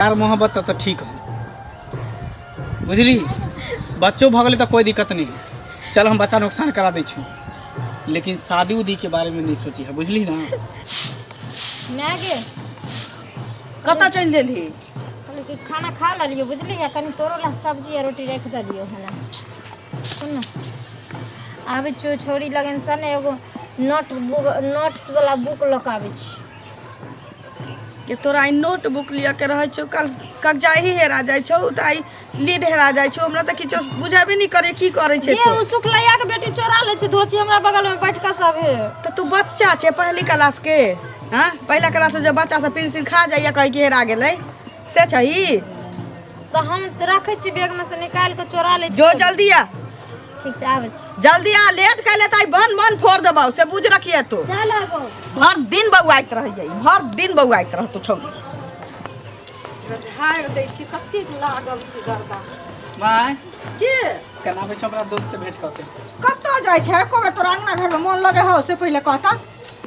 प्यार मोहब्बत तो ठीक है बुझली। बच्चों भगल तो कोई दिक्कत नहीं, चल हम बच्चा नुकसान करा दै छी, लेकिन शादी उदी के बारे में नहीं सोची है बुझली ना। मैं गे कत चल देली कहली कि खाना खा लियो बुझली है, कनी तोरो ला सब्जी या रोटी रख दियो है ना। सुन ना आबे छोड़ी लगन सन एगो नोट्स वाला बुक लक आबे छी के तोरा आई नोट बुक लिया के रह छौ, कल कागजा ही हेरा जाय छौ त आई लीड हेरा जाय छौ। हमरा त किछो बुझाबे नहीं करे की करे छे तो। ये सुखलैया के बेटी चोरा ले छे धोची हमरा बगल में बैठ के सब है। त तू बच्चा छे पहली क्लास के, हां पहला क्लास में जब बच्चा सब पेंसिल खा जाइया कह के हेरा गेलै से छही तो हम रखे छी बैग में से निकाल के चोरा ले जो जल्दी आ। ठीक छै आबै छी जल्दी आ, लेट कैले त बन फोड़ देबौ से बुझ रखिए तो। चल आबो भर दिन बौआइत रह जाई, भर दिन बौआइत रह तू छौ। झाड़ दै छी कते लागल छै गरबा माय के केना आबै छ हमरा दोस्त से भेंट क के। कत जाय छै को तोरा अंगना घर में मन लगे हो से पहले कहता,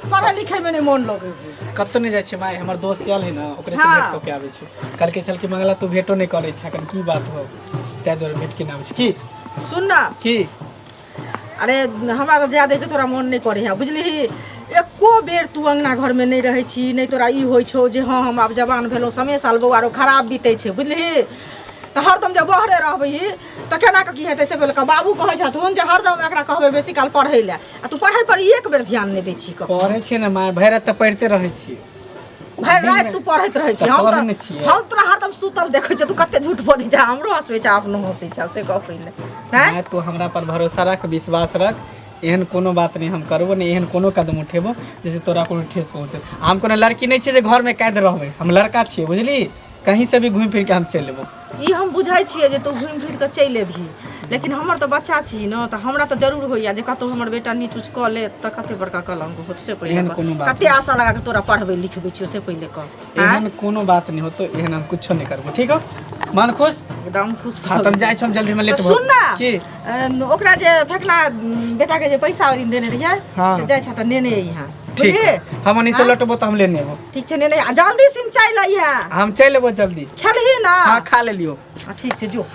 पढ़े लिखे में नहीं मन लगे हो। कत नहीं जाय छै माय, हमर दोस्त आयल है ना ओकरे से हाँ। भेंट क के आबै छै। कल के चल के मंगला तू भेंटो नहीं करे छ, कन की बात हो तै दुआरे भेंट के ना आबै छै की। सुन ना की अरे हमरा तो ज्यादा के तोरा मन नहीं करे है बुझली। एको बेर तू अंगना घर में नहीं रहे छी, नहीं तोरा ई होय छौ जे हाँ हम अब जवान भेलो समय साल बौआरो खराब बीते छै बुझली। तो हरदम जब बहरे रहबही तो केना के की हेतै से बोल के बाबू कहै छथुन जे हरदम एकरा कहबे बेसी काल पढ़ै ले, आ तू पढ़ाई पर एक बेर ध्यान नहीं दै छी। पढ़े छी ना माय, भैर त पढ़ते रहे छी, भाई रात तू पढ़ैत रहे छी। पढ़ै नहि छियै। हम तोरा हरदम सुतल देखै छ, तू कते झूठ बोली जा, हमरो हंसबै छ अपनो हंसै छ से गप ले हैं। माय तू हमरा पर भरोसा रख, विश्वास रख, एहन कोनो बात नहीं हम करबो नहीं, एहन कोनो कदम उठेबो जैसे तोरा कोनो ठेस पहुंचे। हम कोनो लड़की नहीं छे जे घर में कैद रहबे, हम लड़का छिए बुझली, कहीं से भी घूम फिर के हम चल लेबो। ई हम बुझाई छिए जे तू घूम फिर के चल एबही, लेकिन हमर तो बच्चा छी न, त हमरा तो जरूर होइया जे कतो हमर बेटा नीच उच क ले त कते बड़का कलंक होत से एहन पहिले कोनो बात कते आशा लगा के तोरा पढ़बै लिखबै छियो से पहिले क। एहन कोनो बात नहीं होतो, एहन हम कुछो नहीं करबो ठीक हो। मन खुश एकदम खुश हाँ, तुम जाय छम जल्दी में लेट सुन ना की ओकरा जे फेकना बेटा के जे पैसा ओरिन देने रहिए हाँ। से जाय छ त नेने यहाँ ठीक है, हम नहीं से लटबो त हम लेने एबो। ठीक छै नेने जल्दी सिम चाय लई है। हम चल लेबो जल्दी। खेलही ना हां खा ले लियो। ठीक छै जो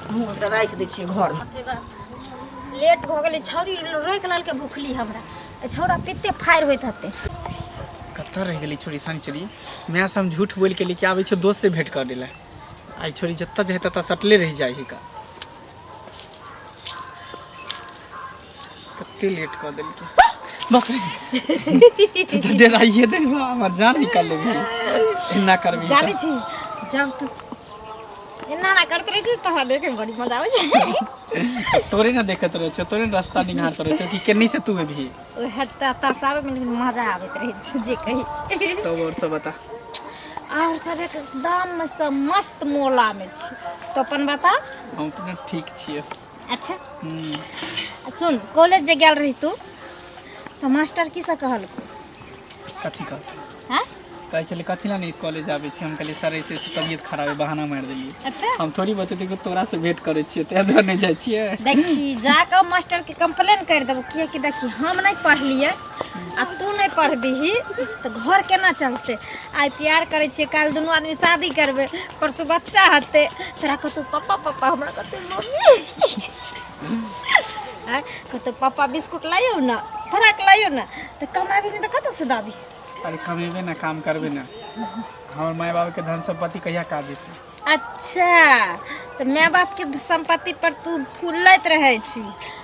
हम ओकरा राख दै छियै घर में। लेट भ गेलै छौरी रोक लाल के भूखली हमरा ए छौरा पित्ते फायर होइत हते। कत रह गेली छोरी संचरी, मैं सब झूठ बोल के लेके आबै छ दोस्त से भेंट कर देला। आई छोरी जत्ता जे तत्ता सटले रह जाई का, कते लेट कर देल के बाप रे तो डराइए दे हमर जान निकाल लेबी, इना करबी जाने छी जब तू इना ना करत रही छी तहा देखे में बड़ी मजा आवे छै। तोरे ना देखत रह छ, तोरे रास्ता निहारत रह छ कि केनी से तू भी ओ हटता तसावे में मजा आवत रही छै जे कही। तो और सब बता। और सब एकदम में सब मस्त मोला में छी, तो अपन बता। हम अपना ठीक छिए। अच्छा सुन कॉलेज जे गेल रही तू तो मास्टर की से कहल कथी का हैं कहै छले कथी ला नहीं कॉलेज आबै छी, हम कहले सर ऐसे तबियत खराब है बहाना मार देलिए। अच्छा हम थोड़ी बतेते कि तोरा से भेंट करे छिए ते दर नहीं जाय छिए। देखी जाकर मास्टर के कंप्लेन कर देबो किया कि देखी हम नहीं पढ़लिए आ तू नहीं पढ़बीही तो घर केना चलते। आई प्यार करे छिए, काल दोनों आदमी शादी करबे, परसों बच्चा हते, तोरा कहतू पापा पापा हमरा कहतू मम्मी आ कहतू पापा बिस्कुट लाइयो ना फराक लाइयो ना, तो कमाबी नहीं तो कत से दाबी। अरे कमेबे ना काम करबे ना, हमर माय बाप के धन संपत्ति कहिया काज जेतै। अच्छा तो माय बाप के संपत्ति पर तू फूलैत रहे छी,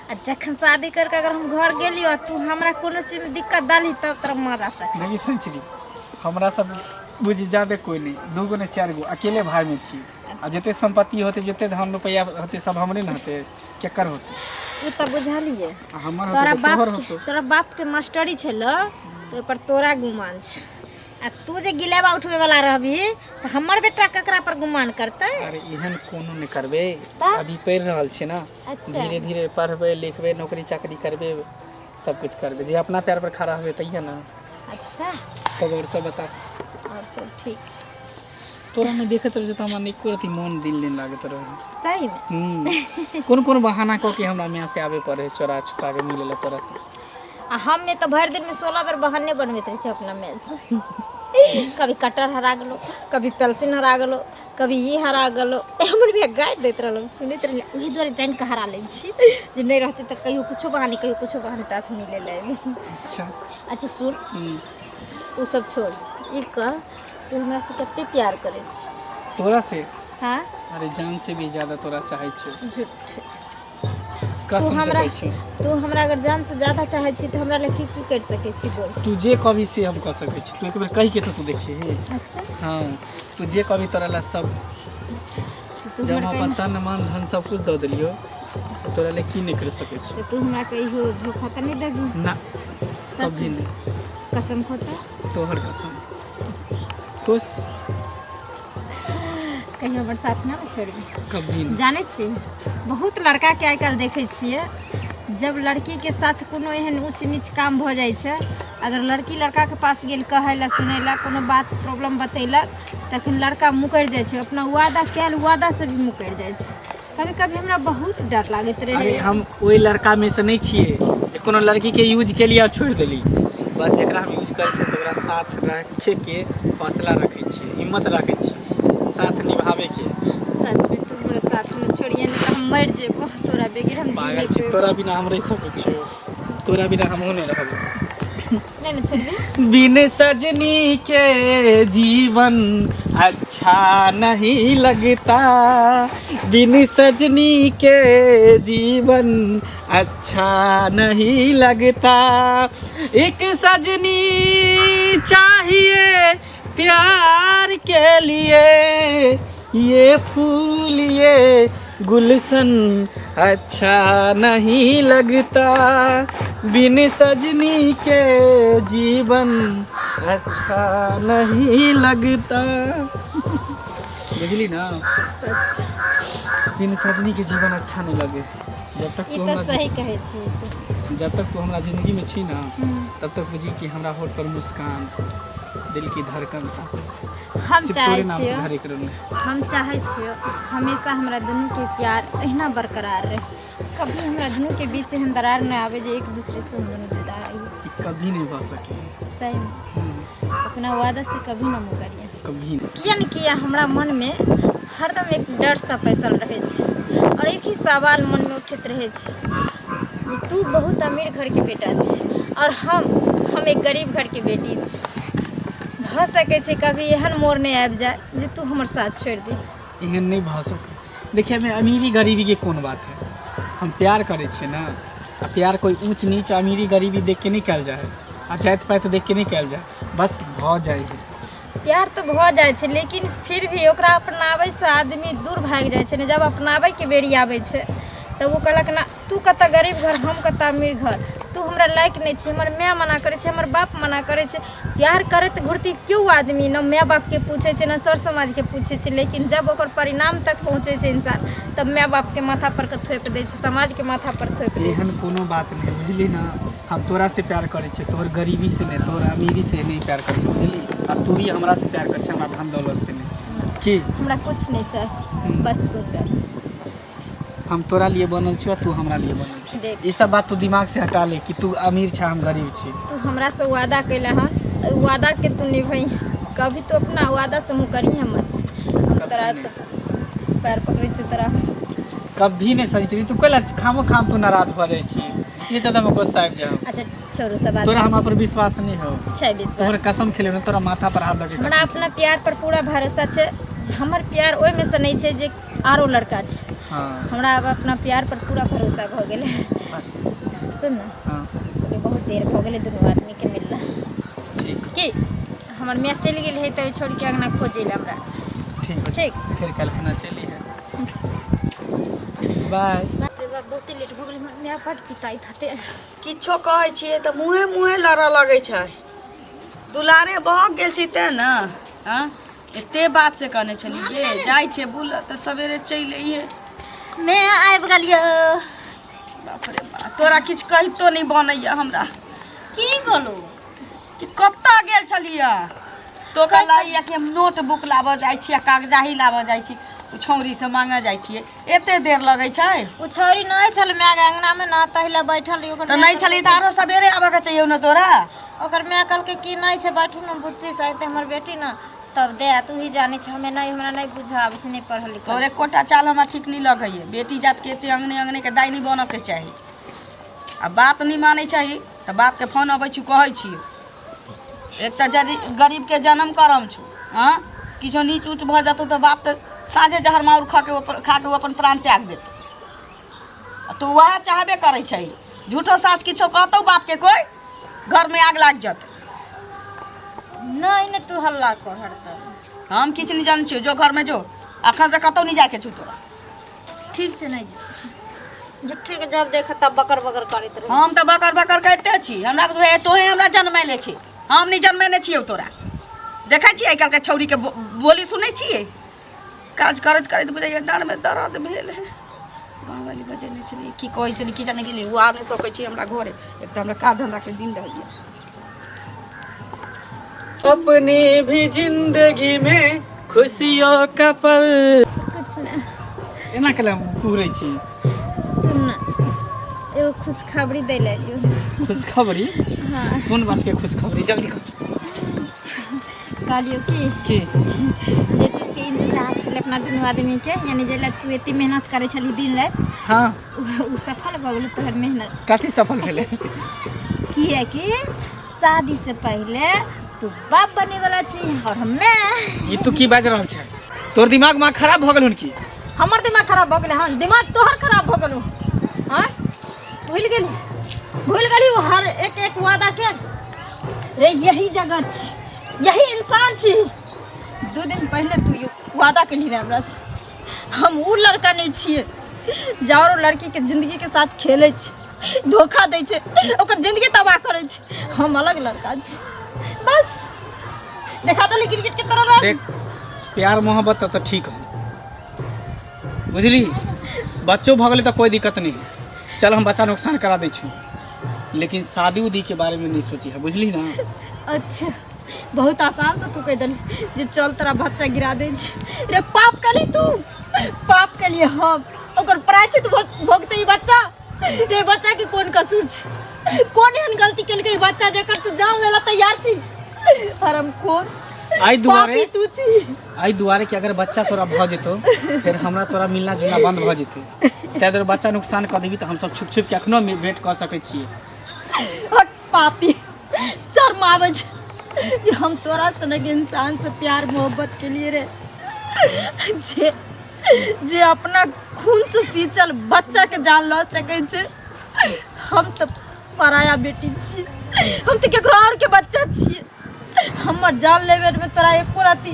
आ जखन शादी करके अगर हम घर गेली और तू हमरा कोनो चीज में दिक्कत डाली तब तोरा मजा चख। नहीं संचरी हमरा सब बुझी जादे कोई नहीं, दूगो ने चार गो अकेले भाई में छी, आ जते संपत्ति होते जते धन रुपया होते सब हमरे न होते केकर होते। उ तो बुझलिए हमर तोरा होते तोहर बाप होते। तोरा बाप के मास्टरी छलो तो पर तोरा गुमान छ, आ तू जे गिलेबा उठवे वाला रहबी तो हमर बेटा ककरा पर गुमान करते। अरे एहन कोनो नहीं करबे, ता? अभी पढ़ रहल छी ना, अच्छा। धीरे धीरे पढ़बे लिखबे नौकरी चाकरी करबे सब कुछ करबे, जे अपना पैर पर खड़ा होबे तइया ना। अच्छा तब और सब बता। और सब ठीक छ। तोरा नहीं देखत रहे तो हमरा नहीं कोई मन दिल नहीं लागत रहे। सही में कौन कौन बहाना क के हमरा में से आवे पड़े, चोरा छुपा के मिले ला तोरा से। आ हम में तो भर दिन में 16 बार बहाने बनबैत रहे छ अपना में से। कभी कटर हरा गेलो, कभी पेंसिल हरा गेलो, कभी ये हरा गेलो। हमर भी गाइड दैत रहलो, सुनैत रहलिए। ओहि दुआरे जानि कऽ हरा लै छी जे नहीं रहते तऽ कहियो कुछो बहानी कहियो कुछो बहानी तास मिले ले। अच्छा अच्छा सुन, तू सब छोड़, ई कह तू हमरा से कते प्यार करे छी? तोरा से? हाँ अरे जान से भी ज्यादा तोरा चाहे छी। झूठ। कसम से कहै छी। तू हमरा अगर जान से ज्यादा चाहे छी तो हमरा लिए की कर सके छी बोल? तू जे कभी से हम कह सकै छी। तू एक बेर कहि के तो तू देखिए। अच्छा हाँ तू जे कभी तोरा ला सब तू जब हमरा अपन तन मन धन सब कुछ दे दिलियो तो तोरा ला की नहीं कर सकै छी। तो तू हमरा कहियो धोखा तो नहीं देबी? ना सच कभी में? नहीं। कसम खोता? तोहर कसम। खुश कहियो हमर साथ ना छोड़बी? कभी नहीं। जाने छी बहुत लड़का के आजकल देखे छिए, जब लड़की के साथ कोनो एहन ऊंच नीच काम भ जाए छै, अगर लड़की लड़का के पास गेल कहै ला सुनै ला कोनो बात प्रॉब्लम बतैलक, तखन लड़का मुकर जाए छै, अपना वादा कैल वादा से भी मुकर जाए छै। कभी कभी हमरा बहुत डर लागत रहे। अरे हम ओई लड़का में से नहीं छिए जे कोनो लड़की के यूज के लिए छोड़ देली। बस जकरा हम यूज करे छै तकरा साथ रखे के हौसला रखे छी, हिम्मत रखे छी साथ निभावे के। सच में तू हमरा साथ में छोड़िए नहीं तो हम मर जेबो तोरा बेगर। हम पागल जी छी, तोरा बिना हम रह सकै छियो? तोरा बिना हम नहीं रहब। नहीं ना छोड़बी? बिन सजनी के जीवन अच्छा नहीं लगता, बिन सजनी के जीवन अच्छा नहीं लगता। एक सजनी चाहिए प्यार के लिए, ये फूल ये गुलशन अच्छा नहीं लगता, बिन सजनी के जीवन अच्छा नहीं लगता। बुझली ना? सच बिन सजनी के जीवन अच्छा नहीं लगे। जब तक ई तू तो हमरा सही कहे छी तू। जब तक तू हमरा जिंदगी में छी ना, तब तक बुझी कि हमरा होठ पर मुस्कान, दिल की धड़कन सब कुछ हम सिर्फ चाहे तोरे नाम से छियो, भरे करल। हम चाहे छियो हमेशा हमरा दुनू के प्यार एहना बरकरार रहे। कभी हमरा दुनू के बीच एहन दरार न आवे जे एक दूसरे से हम दुनू जुदा रही। कभी नहीं भा सके। सही में अपना वादा से कभी न मुकरिए। कभी नहीं। किया न किया हमरा मन में हरदम एक डर सा पैसल रहे छै, और एक ही सवाल मन में उठत रहे छै जे तू बहुत अमीर घर के बेटा छी और हम एक गरीब घर के बेटी छी। भ सके छै कभी एहन मोड़ नहीं आबि जाए जे तू हमर साथ छोड़ दे। एहन नहीं भा सके। देखिए में अमीरी गरीबी के कौन बात है? हम प्यार करे छे ना, आ प्यार कोई ऊंच नीच अमीरी गरीबी देख के नहीं कल जाए, आ जात पात देख के नहीं कल जाए, बस भ जाएगी। प्यार तो भ जाए छै, लेकिन फिर भी ओकरा अपनाबै से आदमी दूर भाग जाए छै ने। जब अपनाबै के बेरी आबै छै तो वो कहलक ना तू कत गरीब घर हम कत अमीर घर, तू हमरा लायक नहीं छी। हमर माय मना करे छै, हमर बाप मना करे छै। प्यार करत घुरती क्यों आदमी न माय बाप के पूछे छै न सर समाज के पूछे छै, लेकिन जब ओकर परिणाम तक पहुँचे छै इंसान तब माय बाप के माथा पर के थोप दे छै, समाज के माथा पर थोप दे एहन छै। कोनो बात नहीं, बुझली ना? हम तोरा से प्यार करे छे, तोहर गरीबी से नहीं, तोहर अमीरी से नहीं प्यार करे छे, बुझली? और तू भी हमरा से प्यार करे छे, हमरा धन दौलत से नहीं। की हमरा कुछ नहीं चाहे, बस तू चाहे। हम तोरा लिए बनल छी, तू हमरा लिए बनल छी। देख। ये सब बात तू दिमाग से हटा ले कि तू अमीर छा हम गरीब छी। तू हमरा से वादा कैला हन, वादा के तू निभाई। कभी तो अपना वादा से मुकरिए मत। हम तोरा से पैर पकड़े छु तोरा। कभी नहीं सही चली तू कहला खामो खाम तू नाराज भ जाई छी, ये ज्यादा में गुस्सा आबि जाओ। अच्छा छोड़ो सब बात। तोरा हमरा पर विश्वास नहीं हो? छै तोहर विश्वास। कसम खेले तोरा माथा पर हाथ लगे। हमरा अपना प्यार पर पूरा भरोसा छै। हमर प्यार ओइ में से नहीं छै जे आरो लड़का छै। हां हमरा अब अपना प्यार पर पूरा भरोसा भ गेले। बस सुन ना, हां बहुत देर भ गेले दुनू आदमी के मिलला। ठीक की हमर मैया चलि गेल है तो छोड़ के अंगना खोजे ले हमरा। ठीक है, ठीक। फिर कल खाना चली है। बाय। बाप रे बाप बहुते लेट भ गेले, मैया बड पिटाई खाते। किछो कहै छियै तऽ मुँहे मुँहे लड़ऽ लगै छै। दुलारे बहक गेल छी तेँ ने। हाँ एते बात से कहने छली जे जाइ छै बुल तऽ सवेरे चलि अइहे। मैं आबि गेलियो। बाप रे बाप, तोरा किछु कहितो नहीं बनैया हमरा। की बोलू? कि कतऽ गेल छलियै? तो कहलियै कि हम नोट बुक लाबऽ जाइ छियै, कागजाही लाबऽ जाइ छी, छौरी से मांगा जाइ छियै। एते देर लगै छै? उ छौरी नहीं छल मैया के अंगना में ना, तहिले बैठल रही। तऽ नहीं छली तऽ आरो सवेरे आबऽ के चाहिए न तोरा। ओकर मैं कल के की नहीं छे बैठू न बुच्ची साथे हमर बेटी न तब दे तू ही जाने छ हमें नहीं हमरा नहीं बुझा आबे छै नहीं पढ़ल लिखल तोरे कोटा चाल हमरा ठीक नहीं लगैए। बेटी जात के एते अंगने अंगने के दाई नहीं बनऽ के चाही। आ बात नहीं मानै चाही तऽ बाप के फोन अबै छी कहै छी एक तऽ यदि गरीब के जन्म करम छु हाँ किछो नीच ऊँच भऽ जतौ तऽ बाप तऽ साझे जहर माउर खा के ओ अपन प्राण त्याग देतौ। तो वह चाहबे करै छै झूठो साच किछो कहतौ बाप के कोई घर में आग लाग जत। नहीं न तू हल्ला कर हरत हम किछ नहीं जान छियो जो घर में जो अखन से कतौ नहीं जाके छु तोरा। ठीक छै नहीं जो ठीक जब देख तब बकर बकर करैत रह। हम तो बकर बकर करते छी हमरा तोहे हमरा जन्मैले छी हम नहीं जन्मैने छियो तोरा। देखै छी आइ काल्हि के छौरी के बोली सुनै छियै काज करैत करैत बुझाइए डाँड़ में दर्द भेल है। गाँव वाली बजेने छलिए की कहै छलिए की जाने गेलिए आ नहीं सकै छी हमरा घरे एक तो हमरा काज धंधा के दिन रहिए। अपनी भी जिंदगी में खुशियों का पल कुछ ना एना केला पूरै छी। सुन ना एगो खुशखबरी दै ले जो। खुशखबरी हाँ कोन बात के खुशखबरी जल्दी कह। कहलियो कि जे चीज के इंतजार छले अपना दुनू आदमी के यानी जे तू एते मेहनत करे छली दिन रात हाँ उ सफल भ गेल तोहर मेहनत। कथी सफल भेले? की है कि शादी से पहले तू बाप बने वाला छी और हमें ई तू की बाज रहल छै? तोर दिमाग में खराब भ गेल की? हमर दिमाग खराब भ गेल। हां दिमाग तोहर खराब भ गेल। हां भूल गेली हर एक एक वादा के रे यही जगह छी यही इंसान छी। 2 दिन पहले तू वादा के लिए हमरा से हम उ लड़का नहीं छिए जारो लड़की के जिंदगी के साथ खेले छी धोखा दे छे ओकर जिंदगी तबाह करे छे। हम अलग लड़का छी बस देखा तो क्रिकेट के तरह देख प्यार मोहब्बत तो ठीक है बुझली बच्चों भ गेले तो कोई दिक्कत नहीं चल हम बच्चा नुकसान करा दै छी लेकिन शादी उदी के बारे में नहीं सोची है बुझली ना। अच्छा बहुत आसान से तू कह दली जे चल तेरा बच्चा गिरा दे छी। रे पाप कली तू पाप के लिए हम ओकर प्रायश्चित भोगते ही बच्चा रे बच्चा के कौन कसूर छी कौन एहन गलती केल के बच्चा जेकर तू जान लेला तैयार छी हरम खोर आई दुआरे तू छी आई दुआरे कि अगर बच्चा तोरा भ जेतो फिर हमरा तोरा मिलना जुलना बंद भ जेते ते अगर बच्चा नुकसान कर देबी त हम सब छुप छुप के अखनो भेंट कर सकै छियै। हट पापी शर्म आवे जे हम तोरा सनक इंसान से प्यार मोहब्बत के लिए रे जे अपना खून से सींचल बच्चा के जान ल सके छे। हम तो पराया बेटी छी हम तो केकरो और के बच्चा छी हमर जान लेवे में तोरा एको राती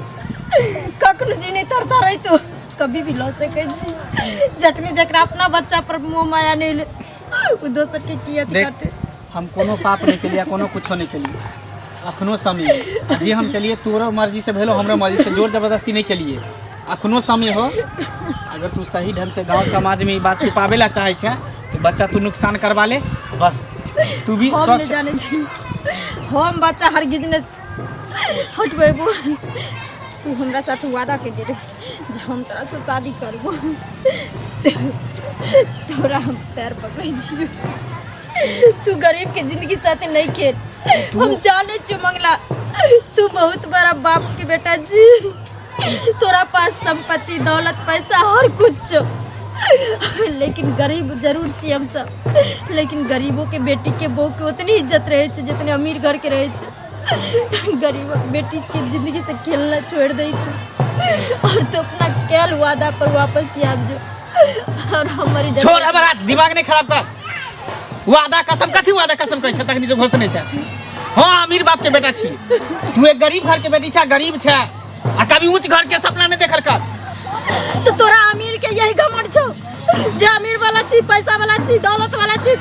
कखनो जी नहीं तरता रही तो कभी भी लो सके छी। जखनी जकरा अपना बच्चा पर मोह माया नहीं ले उ दोसर के की अथी करते। हम कोनो पाप नहीं केलिए कोनो कुछो नहीं केलिए अखनो समय जे हम केलिए तोरो मर्जी से भेलो हमरो मर्जी से जोर जबरदस्ती नहीं केलिए अखनो समय हो। अगर तू सही ढंग से गांव समाज में ई बात छुपावे ला चाहे छे तो बच्चा तू नुकसान करवा ले बस तू भी हम नहीं जाने छी हम बच्चा हर गिजने हटबेबो तू हमरा साथ वादा के रे जे हम तोरा से शादी करबो तोरा हम पैर पकड़े छी तू गरीब के जिंदगी साथे नहीं खेल हम जाने छी मंगला तू बहुत बड़ा बाप के बेटा जी तोरा पास संपत्ति दौलत पैसा हर कुछ लेकिन गरीब जरूर छी हम सब लेकिन गरीबों के बेटी के बहू के उतनी इज्जत रहे छे जितने अमीर घर के रहे छे। गरीब बेटी की जिंदगी से खेलना छोड़ दे तू और तो अपना कैल वादा पर वापस आ जो और हमारी छोड़ हमारा दिमाग नहीं खराब कर वादा कसम कथी वादा कसम कहै छ तखनी जो घोषणे छ। हां अमीर बाप के बेटा छी तू एक गरीब घर के बेटी छ गरीब छ आ कभी ऊंच घर के सपना नहीं देखल कर तो तोरा अमीर के यही घमंड छो जे अमीर वाला छी पैसा वाला छी दौलत वाला छी।